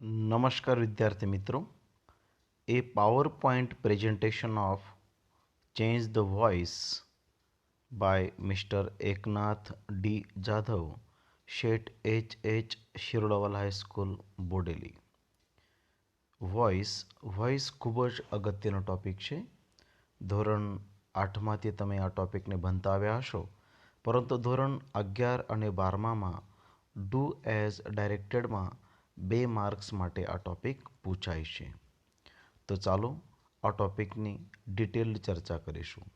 नमस्कार विद्यार्थी मित्रों, a PowerPoint presentation of change the voice by mister Eknath D Jadhav, Sheth H Shirodawala high school Bodeli. Voice ખૂબ જ અગત્યનો ટૉપિક છે। ધોરણ 8માંથી તમે આ ટૉપિકને ભણતા આવ્યા હશો, પરંતુ ધોરણ 11 અને 12માં ડુ એઝ ડાયરેક્ટેડમાં 2 માર્ક્સ માટે આ ટૉપિક પૂછાય છે। તો ચાલો આ ટૉપિકની ડિટેલ્ડ ચર્ચા કરીશું।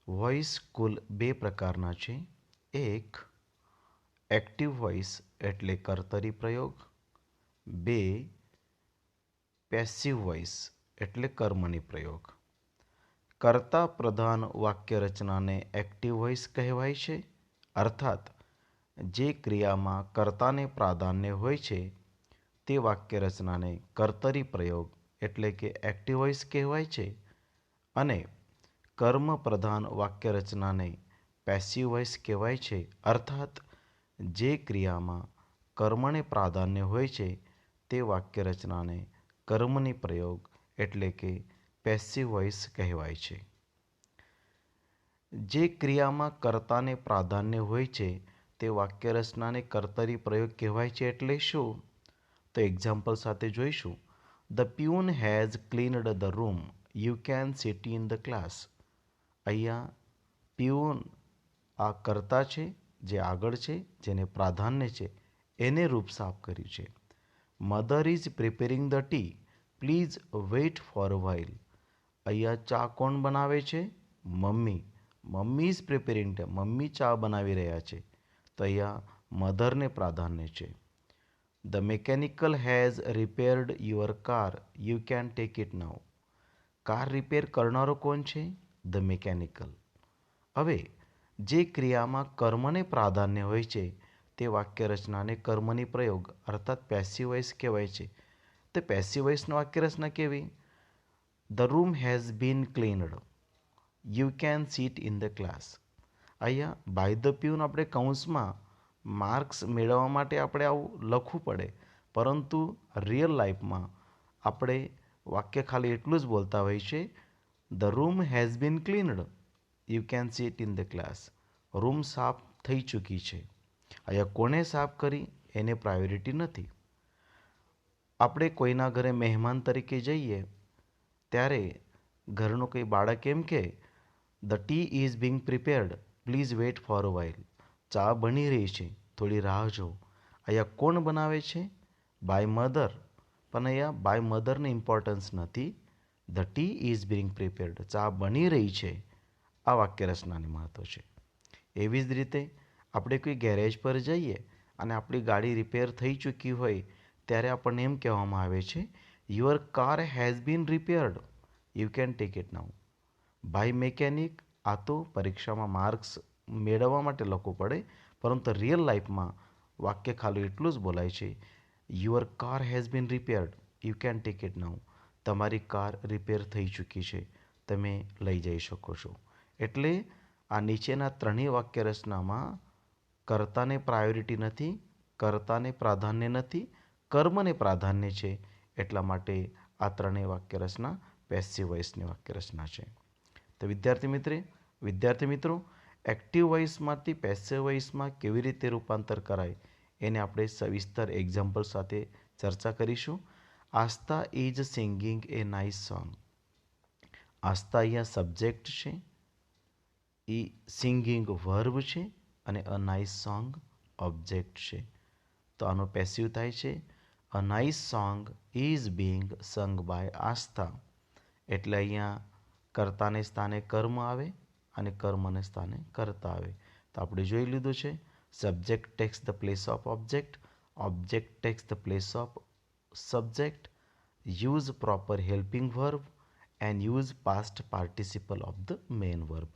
વોઇસ કુલ 2 પ્રકારના છે। એક એક્ટિવ વોઇસ એટલે કર્તરી પ્રયોગ, 2 પેસિવ વોઇસ એટલે કર્મની પ્રયોગ। કર્તા પ્રધાન વાક્ય રચનાને એક્ટિવ વોઇસ કહેવાય છે, અર્થાત જે ક્રિયામાં કર્તાને પ્રાધાન્ય હોય છે તે વાક્ય રચનાને કર્તરી પ્રયોગ એટલે કે એક્ટિવ વોઇસ કહેવાય છે, અને કર્મ પ્રધાન વાક્ય રચનાને પેસિવ વોઇસ કહેવાય છે, અર્થાત જે ક્રિયામાં કર્મને પ્રાધાન્ય હોય છે તે વાક્ય રચનાને કર્મની પ્રયોગ એટલે કે પેસિવ વોઇસ કહેવાય છે। જે ક્રિયામાં કર્તાને પ્રાધાન્ય હોય છે તે વાક્ય રચનાને કર્તરી પ્રયોગ કહેવાય છે એટલે શું? તો એક્ઝામ્પલ સાથે જોઈશું। The peon has cleaned the room, you can seat in the class. અહીંયા પ્યુન આ કર્તા છે, જે આગળ છે, જેને પ્રાધાન્ય છે, એને રૂપ સાફ કર્યું છે। Mother is preparing the T, please weight for a while. અહીંયા ચા કોણ બનાવે છે? Mummy. Mummy is preparing T, mummy ચા બનાવી રહ્યા છે, તો અહીંયા મધરને પ્રાધાન્ય છે। The mechanical has રિપેર્ડ your car, you can take it now. Car repair કરનારો કોણ છે? The mechanical. હવે જે ક્રિયામાં કર્મને પ્રાધાન્ય હોય છે તે વાક્ય રચનાને કર્મની પ્રયોગ અર્થાત પેસિવ વોઇસ કહેવાય છે। તો પેસિવ વોઇસની વાક્ય રચના કેવી? The room has been cleaned, you can sit in the class. અહીંયા બાય ધ પ્યુન આપણે કૌંસમાં માર્ક્સ મેળવવા માટે આપણે આવું લખવું પડે, પરંતુ રિયલ લાઈફમાં આપણે વાક્ય ખાલી એટલું જ બોલતા હોય છે, the room has been cleaned, you can sit in the class. Room સાફ થઈ ચૂકી છે। અહીંયા કોને સાફ કરી એને પ્રાયોરિટી નથી। આપણે કોઈના ઘરે મહેમાન તરીકે જઈએ ત્યારે ઘરનું કોઈ બાળક એમ કે the T is Bing prepared, please weight for a while. ચા બની રહી છે, થોડી રાહ જુઓ। અહીંયા કોણ બનાવે છે? બાય મધર, પણ અહીંયા બાય મધરને ઇમ્પોર્ટન્સ નથી। The T is Bing prepared, ચા બની રહી છે, આ વાક્ય રચનાને મહત્ત્વ છે। એવી જ રીતે આપણે કોઈ ગેરેજ પર જઈએ અને આપણી ગાડી રિપેર થઈ ચૂકી હોય ત્યારે આપણને એમ કહેવામાં આવે છે, your car has been repaired, you can take it now. By mechanic આ તો પરીક્ષામાં માર્ક્સ મેળવવા માટે લખવું પડે, પરંતુ રિયલ લાઈફમાં વાક્ય ખાલી એટલું જ બોલાય છે, your car has been repaired, you can take it નાઉ। તમારી કાર રિપેર થઈ ચૂકી છે, તમે લઈ જઈ શકો છો। એટલે આ નીચેના ત્રણેય વાક્ય રચનામાં કર્તાને પ્રાયોરિટી નથી, કર્તાને પ્રાધાન્ય નથી, કર્મને પ્રાધાન્ય છે, એટલા માટે આ ત્રણેય વાક્ય રચના પેસિવ વોઇસની વાક્ય રચના છે। તો વિદ્યાર્થી મિત્રો, એક્ટિવ વોઇસમાંથી પેસિવ વોઇસમાં કેવી રીતે રૂપાંતર કરાય એને આપણે સવિસ્તર એક્ઝામ્પલ સાથે ચર્ચા કરીશું। Aastha is singing a nice song. Aastha અહીંયા સબ્જેક્ટ છે, એ સિંગિંગ વર્બ છે, અને અ નાઇસ સોંગ ઓબ્જેક્ટ છે। તો આનો પેસિવ થાય છે, a nice song is being sung by Aastha. એટલે અહીંયા કર્તાને સ્થાને કર્મ આવે અને કર્મને સ્થાને કર્તા આવે। તો આપણે જોઈ લીધું છે, subject takes the place of object, object takes the place of subject, use proper helping verb and use past participle of the main verb.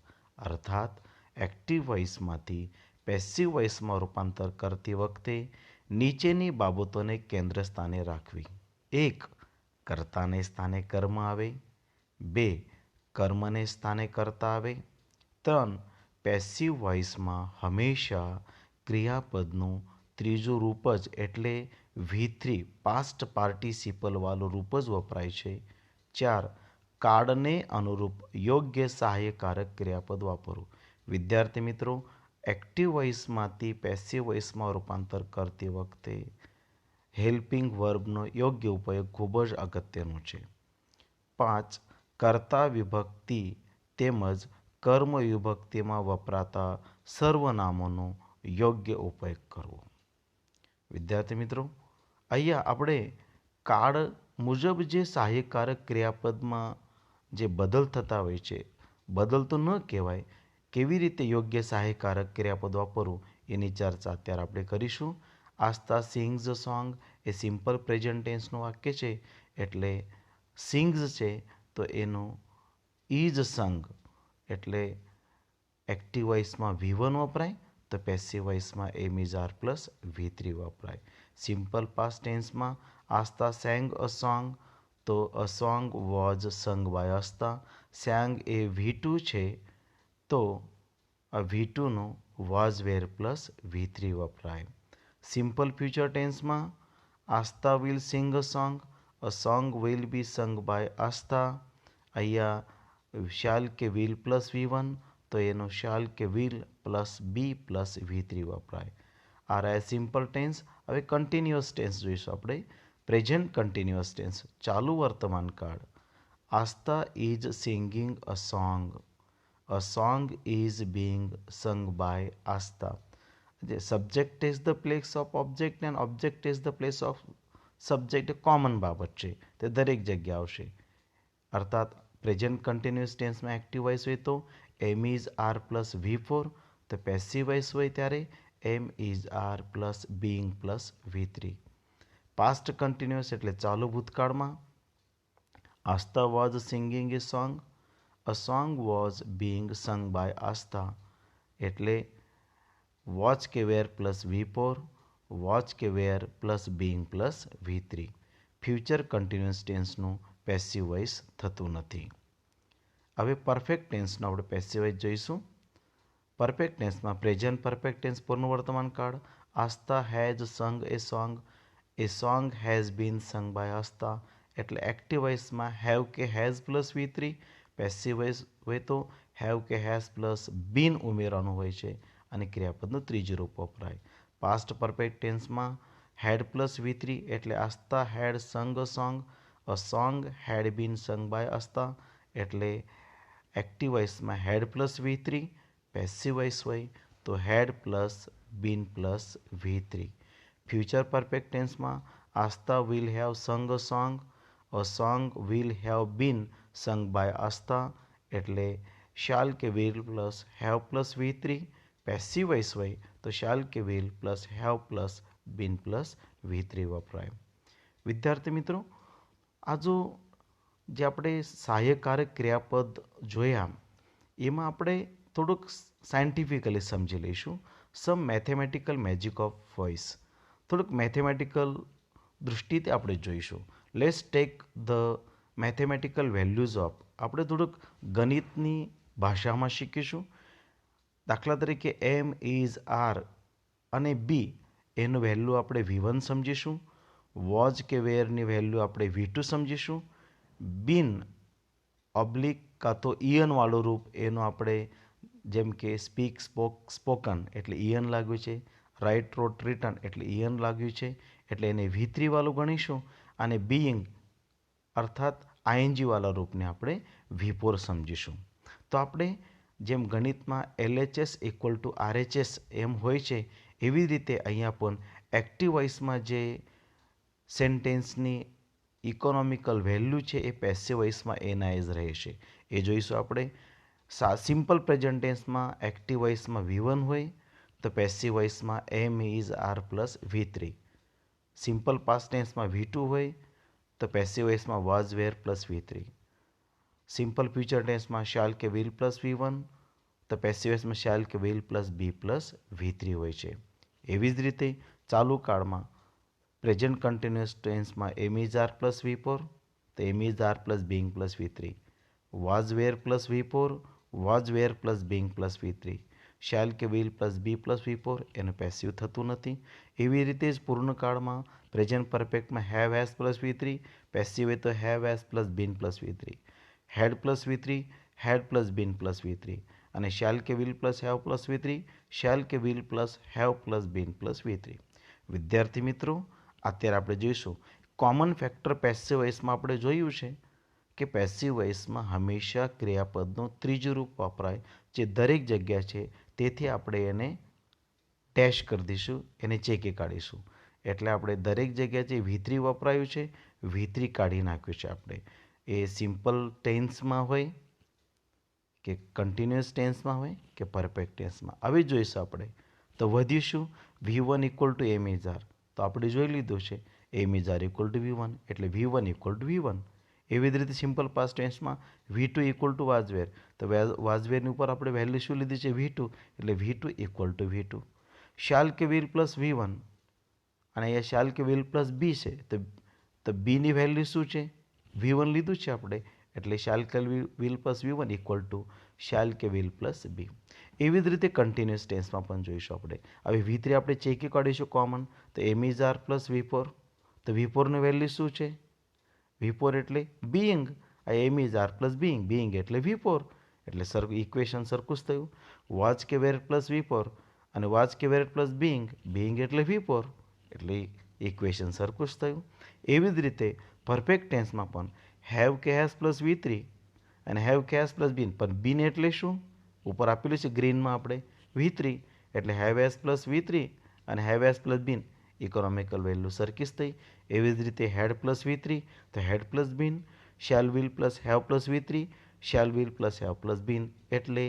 અર્થાત એક્ટિવ વોઇસમાંથી પેસિવ વોઇસમાં રૂપાંતર કરતી વખતે નીચેની બાબતોને કેન્દ્ર સ્થાને રાખવી। 1. કર્તાને સ્થાને કર્મ આવે। 2. કર્મને સ્થાને કર્તા આવે। 3. પેસિવ વોઇસમાં હંમેશા ક્રિયાપદનું ત્રીજું રૂપ જ એટલે V3 પાસ્ટ પાર્ટિસિપલવાળું રૂપ જ વપરાય છે. 4. કાળને અનુરૂપ યોગ્ય સહાયકારક ક્રિયાપદ વાપરવું. વિદ્યાર્થી મિત્રો, એક્ટિવ વોઇસમાંથી પેસિવ વોઇસમાં રૂપાંતર કરતી વખતે હેલ્પિંગ વર્બનો યોગ્ય ઉપયોગ ખૂબ જ અગત્યનો છે. 5. કર્તા વિભક્તિ તેમજ કર્મ વિભક્તિમાં વપરાતા સર્વનામોનો યોગ્ય ઉપયોગ કરવો. વિદ્યાર્થી મિત્રો, અહીંયા આપણે કાળ મુજબ જે સહાયકારક ક્રિયાપદમાં જે બદલ થતા હોય છે, બદલ તો ન કહેવાય, કેવી રીતે યોગ્ય સહાયકારક ક્રિયાપદ વાપરવું એની ચર્ચા અત્યારે આપણે કરીશું. આસ્થા સિંગ્સ સોંગ એ સિમ્પલ પ્રેઝન્ટ ટેન્સનું વાક્ય છે, એટલે સિંગ્સ છે તો એનું ઇઝ સંગ એટલે એક્ટિવ વોઇસમાં V1 વપરાય, તો પેસિવ વોઇસમાં am is are plus V3 વપરાય. સિમ્પલ પાસ્ટ ટેન્સમાં આસ્થા સેંગ અ સોંગ, તો a song was sung by Aastha. Sang એ V2 છે, તો આ V2નું વોઝ વેર પ્લસ V3 વપરાય. સિમ્પલ ફ્યુચર ટેન્સમાં Aastha will sing a song will be sung by આસ્થા. અહીંયા શાલ કે વિલ પ્લસ V1, તો એનું શાલ કે will plus be plus V3 વપરાય. આ રહ્યા સિમ્પલ ટેન્સ. હવે કન્ટિન્યુઅસ ટેન્સ જોઈશું આપણે. પ્રેઝન્ટ કન્ટિન્યુઅસ ટેન્સ, ચાલુ વર્તમાન કાળ. Aastha is singing a song. A song is being sung by Asta. The subject takes the place of object and object takes the place of subject. A common બાબત છે, તે દરેક જગ્યાએ આવશે. અર્થાત પ્રેઝન્ટ કન્ટિન્યુઅસ ટેન્સમાં એક્ટિવ વોઇસ હોય તો am is are plus V4, તો પેસિવ વોઇસ હોય ત્યારે am is are plus being plus V3. Past continuous એટલે ચાલુ ભૂતકાળમાં Aastha was singing a song, a song was being sung by Aastha એટલે વોચ કે વેર પ્લસ V4, વોચ કે were plus being plus V3. Future continuous ટેન્સનું passive voice થતું નથી. હવે પરફેક્ટ ટેન્સનું આપણે પેસિવ વોઇસ જોઈશું. પરફેક્ટ ટેન્સમાં પ્રેઝન્ટ પરફેક્ટ ટેન્સ પૂર્ણ વર્તમાન કાળ. આસ્થા હેઝ સંગ એ song has been sung by Aastha એટલે એક્ટિવ વોઇસમાં હેવ કે has plus V3. Passive voice હોય તો હેવ કે હેઝ પ્લસ બીન ઉમેરવાનું હોય છે અને ક્રિયાપદનું ત્રીજું રૂપ વપરાય. પાસ્ટ પરફેક્ટ ટેન્સમાં હેડ પ્લસ V3 એટલે આસ્થા હેડ સંગ a song head bin sung by Aastha એટલે એક્ટિવ વોઇસમાં had plus V3. Passive voice હોય તો had plus been plus V3. Future perfect ટેન્સમાં Aastha will have sung a song will have been sung by Aastha એટલે shall કે will plus have plus V3. Passive voice હોય તો shall કે will plus have plus been plus V3 વપરાય. વિદ્યાર્થી મિત્રો, આ જે આપણે સહાયકારક ક્રિયાપદ જોયા એમાં આપણે થોડુંક સાયન્ટિફિકલી સમજી લઈશું. સમ મેથેમેટિકલ મેજિક ઓફ વોઇસ, થોડુંક મેથેમેટિકલ દૃષ્ટિથી આપણે જોઈશું. Let's take the mathematical values of, આપણે થોડુંક ગણિતની ભાષામાં શીખીશું. દાખલા તરીકે એમ ઇઝ આર અને બી એનું વેલ્યુ આપણે V1 સમજીશું. વોઝ કે વેરની વેલ્યુ આપણે V2 સમજીશું. બીન ઓબ્લિક કાં તો ઇયનવાળું રૂપ એનું આપણે જેમ કે સ્પોકન એટલે ઇયન લાગ્યું છે, રાઇટ રોટ રિટર્ન એટલે ઇયન લાગ્યું છે એટલે એને V3 વાળું ગણીશું અને બીઇંગ અર્થાત આઈએનજી વાળા રૂપને આપણે V4 સમજીશું. તો આપણે જેમ ગણિતમાં LHS ઇક્વલ ટુ RHS એમ હોય છે એવી રીતે અહીંયા પણ એક્ટિવ વોઇસમાં જે સેન્ટેન્સની ઇકોનોમિકલ વેલ્યુ છે એ પેસિવ વોઇસમાં એનાઇઝ રહેશે એ જોઈશું આપણે. સિમ્પલ પ્રેઝન્ટ ટેન્સમાં એક્ટિવ વોઇસમાં V1 હોય તો પેસિવ વોઇસમાં am is are plus V3. Simple past ટેન્સમાં V2 હોય તો પેસિવ વોઇસમાં was were plus V3. Simple future ટેન્સમાં શાલ કે વિલ પ્લસ V1 તો પેસિવ વોઇસમાં શાલ કે will plus be plus V3 હોય છે. એવી જ રીતે ચાલુ કાળમાં પ્રેઝન્ટ કન્ટિન્યુઅસ ટેન્સમાં am is are plus V4 તો am is are plus being plus V3. Was were plus V4 was were plus being plus V3. Shall કે will plus be plus V4 એનું પેસિવ થતું નથી. એવી રીતે જ પૂર્ણકાળમાં પ્રેઝન્ટ પરફેક્ટમાં have has plus V3 passive હોય તો have has plus been plus V3, had plus V3 had plus been plus V3 અને શેલ કે will plus have plus V3 shall કે will plus have plus been plus V3. વિદ્યાર્થી મિત્રો, અત્યારે આપણે જોઈશું કોમન ફેક્ટર પેસિવ વોઇસમાં આપણે જોયું છે કે પેસિવ વોઇસમાં હંમેશા ક્રિયાપદનું ત્રીજું રૂપ વપરાય જે દરેક જગ્યા છે, તેથી આપણે એને ડેશ કરી દઈશું, એને ચેકી કાઢીશું. એટલે આપણે દરેક જગ્યાએ જે V3 વપરાયું છે V3 કાઢી નાખ્યું છે. આપણે એ સિમ્પલ ટેન્સમાં હોય કે કન્ટિન્યુઅસ ટેન્સમાં હોય કે પરફેક્ટ ટેન્સમાં. હવે જોઈશું આપણે તો વધીશું V1 equal to am is are, તો આપણે જોઈ લીધું છે am is are equal to V1 એટલે V1 ઇક્વલ ટુ V1. એવી જ રીતે સિમ્પલ પાસ્ટ ટેન્સમાં V2 ઇક્વલ ટુ વાઝવેર, તો વાઝવેરની ઉપર આપણે વેલ્યુ શું લીધી છે V2 એટલે V2 ઇક્વલ ટુ V2. શાલ કે વિલ પ્લસ V1 અને અહીંયા શાલ કે વિલ પ્લસ બી છે, તો બીની વેલ્યુ શું છે V1 લીધું છે આપણે એટલે શાલ કે will plus V1 equal two શાલ કે વિલ પ્લસ બી. એવી જ રીતે કન્ટિન્યુઅસ ટેન્સમાં પણ જોઈશું આપણે. હવે V3 આપણે ચેકી કાઢીશું કોમન, તો am is are plus V4, તો V4ની વેલ્યુ શું છે V4 એટલે બીઈંગ, આ am is are plus being, being એટલે V4 એટલે ઇક્વેશન સરખું જ થયું. વોચ કે વેર પ્લસ V4 અને વોચ કે વેર પ્લસ બીઈંગ, બીઈંગ એટલે V4 એટલે ઇક્વેશન સરખું જ થયું. એવી જ રીતે પરફેક્ટ ટેન્સમાં પણ હેવ કે હેઝ પ્લસ V3 અને હેવ કે હેઝ પ્લસ બીન, પણ બીન એટલે શું ઉપર આપેલું છે ગ્રીનમાં આપણે V3 એટલે હેવ હેઝ પ્લસ V3 અને have has plus been, economical value સરખી જ થઈ. એવી જ રીતે હેડ પ્લસ V3 તો had plus been, shall will plus have plus V3 shall will plus have plus been. એટલે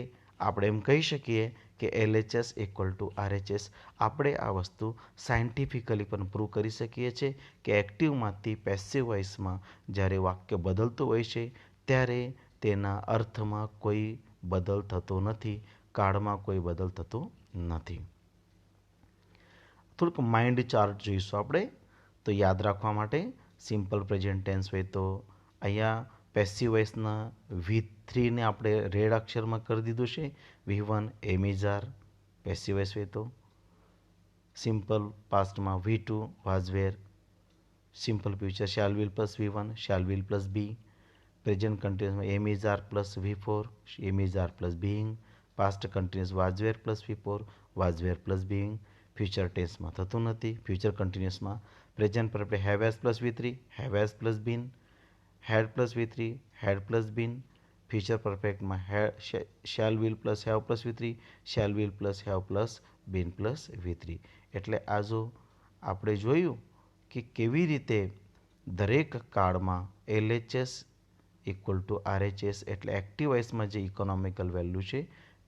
આપણે એમ કહી શકીએ કે LHS ઇક્વલ ટુ RHS. આપણે આ વસ્તુ સાયન્ટિફિકલી પણ પ્રૂવ કરી શકીએ છીએ કે એક્ટિવમાંથી પેસિવ વોઇસમાં જ્યારે વાક્ય બદલતું હોય છે ત્યારે તેના અર્થમાં કોઈ બદલ થતો નથી, કાળમાં કોઈ બદલ થતો નથી. થોડુંક માઇન્ડ ચાર્ટ જોઈશું આપણે તો યાદ રાખવા માટે. સિમ્પલ પ્રેઝન્ટ ટેન્સ હોય તો અહીંયા પેસિવ વોઇસના V3ને આપણે રેડ અક્ષરમાં કરી દીધું છે, V1 am is are passive voice હોય તો. સિમ્પલ પાસ્ટમાં V2 was were, simple future shall will plus V1 shall will plus be. Present કન્ટિન્યુઅસમાં am is are plus V4 am is are plus being. Past continuous was were plus V4 was were plus being. Future ટેન્સમાં થતું નથી. Future કન્ટિન્યુઅસમાં present પર આપણે have has plus V3 have has plus been, had plus V3 had plus bin. Future પરફેક્ટમાં shall will plus have plus V3 shall will plus have plus been plus V3. એટલે આ જો આપણે જોયું કે કેવી રીતે દરેક કાળમાં LHS ઇક્વલ ટુ RHS એટલે એક્ટિવ વોઇસમાં જે ઇકોનોમિકલ વેલ્યુ છે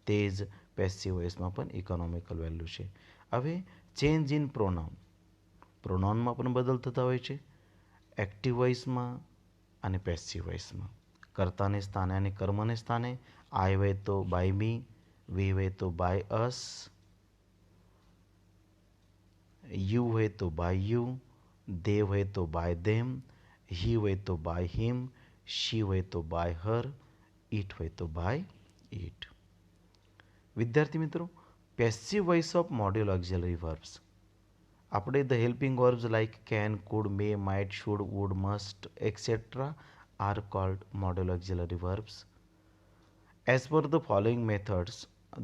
તે જ પેસિવ વોઇસમાં પણ ઇકોનોમિકલ વેલ્યુ છે. હવે ચેન્જ ઇન પ્રોનાઉન, પ્રોનાઉનમાં પણ બદલ થતા હોય છે એક્ટિવ વોઇસમાં અને પેસિવ વોઇસમાં. કર્તાને સ્થાને અને કર્મને સ્થાને આઈ હોય તો બાય મી, વી હોય તો બાય અસ, યુ હોય તો બાય યુ, દે હોય તો બાય ધેમ, હી હોય તો બાય હિમ, શી હોય તો બાય હર, ઇટ હોય તો બાય ઇટ. વિદ્યાર્થી મિત્રો, passive voice of modal auxiliary verbs આપણે the helping verbs like can, could, may, might, should, would, must etcetera are called modal auxiliary verbs. As per the following methods,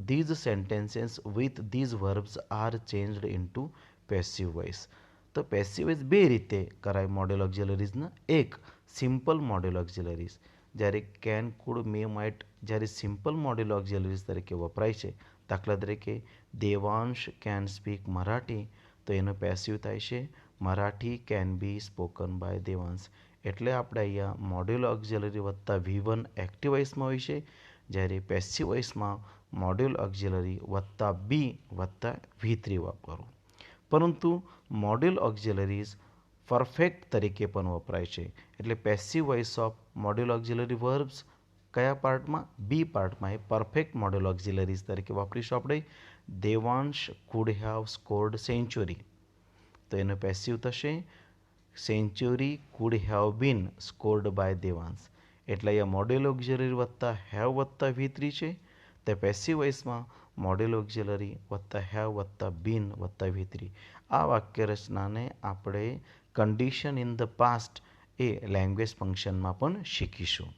these sentences with these verbs are changed into passive voice. તો passive voice બે રીતે કરાય model ઓક્ઝિલરીઝના. એક simple model auxiliaries, જ્યારે can, could, may, might જ્યારે simple model auxiliaries તરીકે વપરાય છે, દાખલા તરીકે દેવાંશ કેન સ્પીક મરાઠી, તો એનો પેસિવ થાય છે Marathi can be spoken by Devansh. એટલે આપણે અહીંયા મોડ્યુલ ઓક્ઝિલરી વત્તા V1 એક્ટિવ વોઇસમાં હોય છે, જ્યારે પેસિવ વોઇસમાં મોડ્યુલ ઓક્ઝિલરી વત્તા બી વત્તા V3 વાપરવું. પરંતુ મોડ્યુલ ઓક્ઝિલરીઝ પરફેક્ટ તરીકે પણ વપરાય છે. એટલે passive voice of modal auxiliary verbs કયા પાર્ટમાં? બી પાર્ટમાં એ પરફેક્ટ મોડ્યુલ ઓક્ઝિલરીઝ તરીકે વાપરીશું આપણે. Devansh could have scored century, તો એનો પેસિવ થશે century could have been scored by Devansh. એટલે અહીંયા મોડેલ ઓક્ઝિલરી વત્તા હેવ વત્તા V3 છે, તે પેસિવ વોઇસમાં મોડેલ ઓક્ઝિલરી વત્તા હેવ વત્તા બીન વત્તા V3 આ વાક્ય રચનાને આપણે કન્ડિશન ઇન ધ પાસ્ટ એ લેંગ્વેજ ફંક્શનમાં પણ શીખીશું.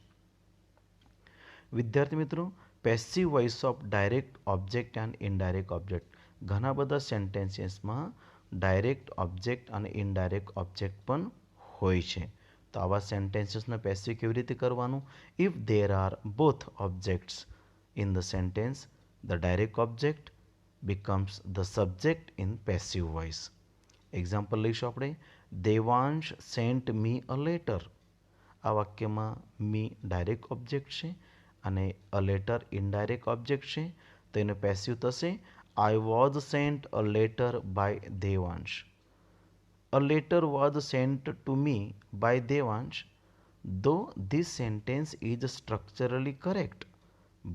વિદ્યાર્થી મિત્રો, passive voice of direct object and indirect object ઘણા બધા સેન્ટેન્સીસમાં ડાયરેક્ટ ઓબ્જેક્ટ અને ઇનડાયરેક્ટ ઓબ્જેક્ટ પણ હોય છે. તો આવા સેન્ટેન્સીસને પેસિવ કેવી રીતે કરવાનું? If there are both objects in the sentence, the direct object becomes the subject in passive voice. Example લઈશું આપણે. Devansh sent me a letter. આ વાક્યમાં મી ડાયરેક્ટ ઓબ્જેક્ટ છે અને અ લેટર ઇનડાયરેક્ટ ઓબ્જેક્ટ છે. તો એનું પેસિવ થશે I was sent a letter by Devansh. A letter was sent to me by Devansh. Though this sentence is structurally correct,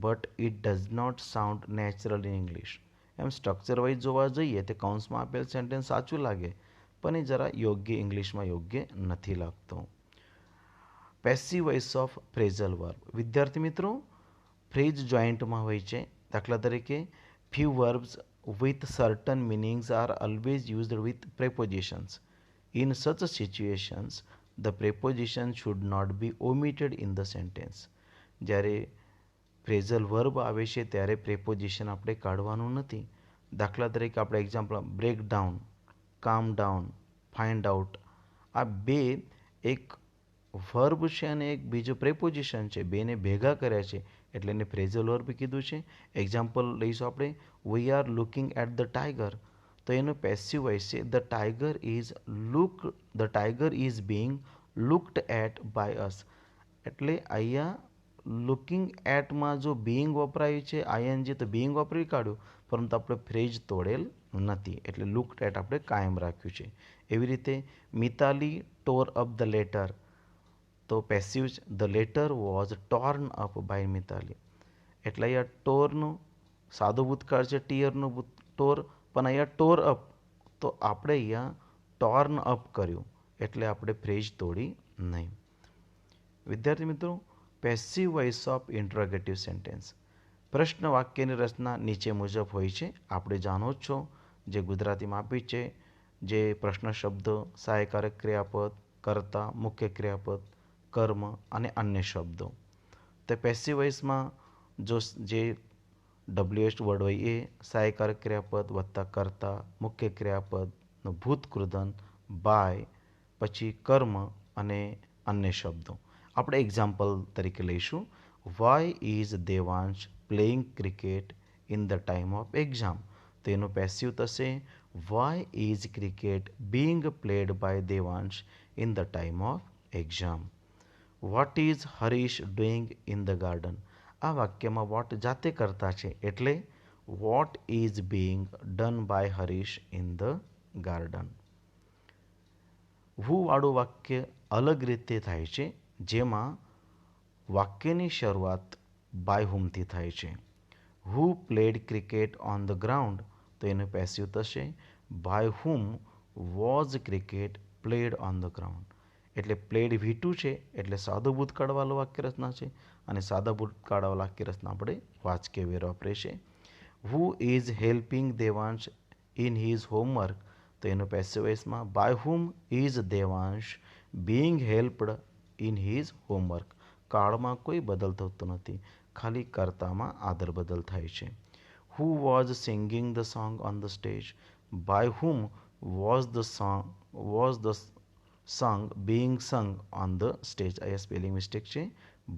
but it does not sound natural in English. એમ structure wise જોવા જઈએ તો કૌંસમાં આપેલ sentence સાચું લાગે પણ એ જરા યોગ્ય ઇંગ્લિશમાં યોગ્ય નથી લાગતો. Passive voice of phrasal verb. વિદ્યાર્થી મિત્રો, ફ્રેઝ જોઈન્ટમાં હોય છે. દાખલા તરીકે few verbs with certain meanings are always used with prepositions. In such situations, the preposition should not be omitted in the sentence. જ્યારે ફ્રેઝલ વર્બ આવે છે ત્યારે પ્રેપોઝિશન આપણે કાઢવાનું નથી. દાખલા તરીકે આપણે એક્ઝામ્પલ બ્રેક ડાઉન, કામ ડાઉન, ફાઇન્ડ આઉટ આ બે એક વર્બ છે અને એક બીજો પ્રેપોઝિશન છે. બેને ભેગા કર્યા છે એટલે એને ફ્રેઝલ વર્બ કીધું છે. એક્ઝામ્પલ લઈશું આપણે we are looking at the tiger. તો એનું પેસિવ વોઇસ છે the tiger is being looked at by us. એટલે અહીંયા લુકિંગ એટમાં જો બીંગ વપરાયું છે આઈએનજી તો બીંગ વાપરી કાઢ્યું પરંતુ આપણે ફ્રેઝ તોડેલ નથી એટલે લુકડ એટ આપણે કાયમ રાખ્યું છે. એવી રીતે Mitali tore up the letter. તો passive the letter was torn up by Mitali. એટલે અહીંયા ટોરનું સાદો ભૂતકાળ છે ટીયરનું ટોર પણ અહીંયા ટોર અપ તો આપણે અહીંયા ટોર્ન અપ કર્યું એટલે આપણે ફ્રેઝ તોડી નહીં. વિદ્યાર્થી મિત્રો, passive voice of interrogative sentence. પ્રશ્ન વાક્યની રચના નીચે મુજબ હોય છે. આપણે જાણો જ છો જે ગુજરાતીમાં આપી છે જે પ્રશ્ન શબ્દ, સહાયકારક ક્રિયાપદ, કર્તા, મુખ્ય ક્રિયાપદ, કર્મ અને અન્ય શબ્દો. તે પેસિવ વોઇસમાં જો જે WH વર્ડ હોય એ સહાયકારક ક્રિયાપદ વત્તા કર્તા, મુખ્ય ક્રિયાપદનું ભૂતકૃદન, બાય, પછી કર્મ અને અન્ય શબ્દો. આપણે એક્ઝામ્પલ તરીકે લઈશું. Why is Devansh playing cricket in the time of exam. તો એનું પેસિવ થશે why is cricket being played by Devansh in the time of exam. What is Harish doing in the garden. આ વાક્યમાં વોટ જાતે કરતા છે એટલે what is being done by Harish in the garden. Who વાળું વાક્ય અલગ રીતે થાય છે જેમાં વાક્યની શરૂઆત બાય હુમથી થાય છે. Who played cricket on the ground. તો એનું પેસિવ થશે by whom was cricket played on the ground. એટલે પ્લેડ V2 છે એટલે સાદો ભૂતકાળવાળો વાક્ય રચના છે અને સાદા ભૂતકાળવાળા વાક્ય રચના આપણે વાચકીય વેર વાપરે છે. Who is helping Devansh in his homework. તો એનું passive voice by whom is Devansh being helped in his homework. કાળમાં કોઈ બદલ થતો નથી, ખાલી કર્તામાં આદર બદલ થાય છે. Who was singing the song on the stage. By whom was the song being sung on the stage. અહીંયા સ્પેલિંગ મિસ્ટેક છે.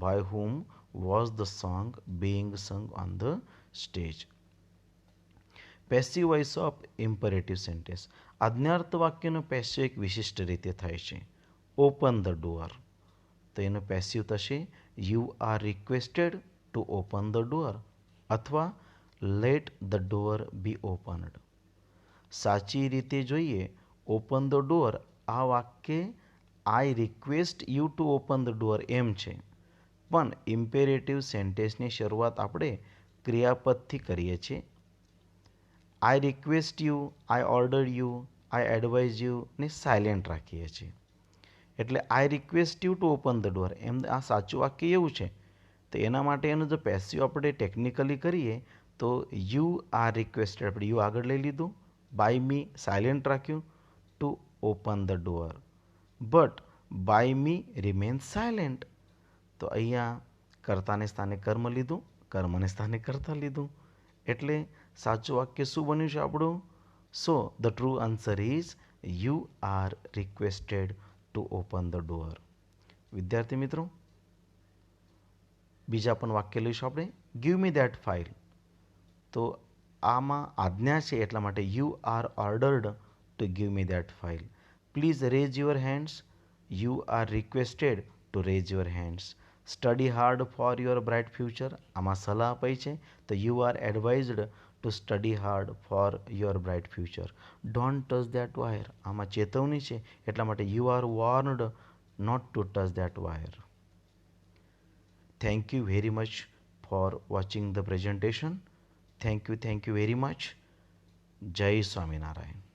by whom was the song being sung on the stage. Passive voice of imperative sentence. આજ્ઞાર્થ વાક્યનું passive એક વિશિષ્ટ રીતે થાય છે. Open the door. તો એનું પેસિવ થશે you are requested to open the door અથવા let the door be opened. સાચી રીતે જોઈએ ઓપન ધ ડોર આ વાક્ય I request you to open the door એમ છે પણ ઇમ્પેરેટિવ સેન્ટેન્સની શરૂઆત આપણે ક્રિયાપદથી કરીએ છીએ. I request you, I order you, I advise you ને સાયલેન્ટ રાખીએ છીએ. એટલે I request you to open the door એમ આ સાચું વાક્ય એવું છે તો એના માટે એનું જો પેસિવ આપણે ટેકનિકલી કરીએ તો યુ આર રિક્વેસ્ટેડ, આપણે યુ આગળ લઈ લીધું, બાય મી સાયલેન્ટ રાખ્યું, to open the door, but by me remain silent. તો અહીંયા કર્તાને સ્થાને કર્મ લીધું, કર્મને સ્થાને કર્તા લીધું, એટલે સાચું વાક્ય શું બન્યું છે આપણું? So the true answer is you are requested to open the door. વિદ્યાર્થી મિત્રો, બીજા પણ વાક્ય લઈશું આપણે. Give me that file. તો આમાં આજ્ઞા છે એટલા માટે you are ordered to give me that file. Please raise your hands. You are requested to raise your hands. Study hard for your bright future. આમાં સલાહ અપાઈ છે તો you are advised to study hard for your bright future. Don't touch that wire. આમાં ચેતવણી છે એટલા માટે you are warned not to touch that wire. Thank you very much for watching the presentation. Thank you very much. Jai Swaminarayan.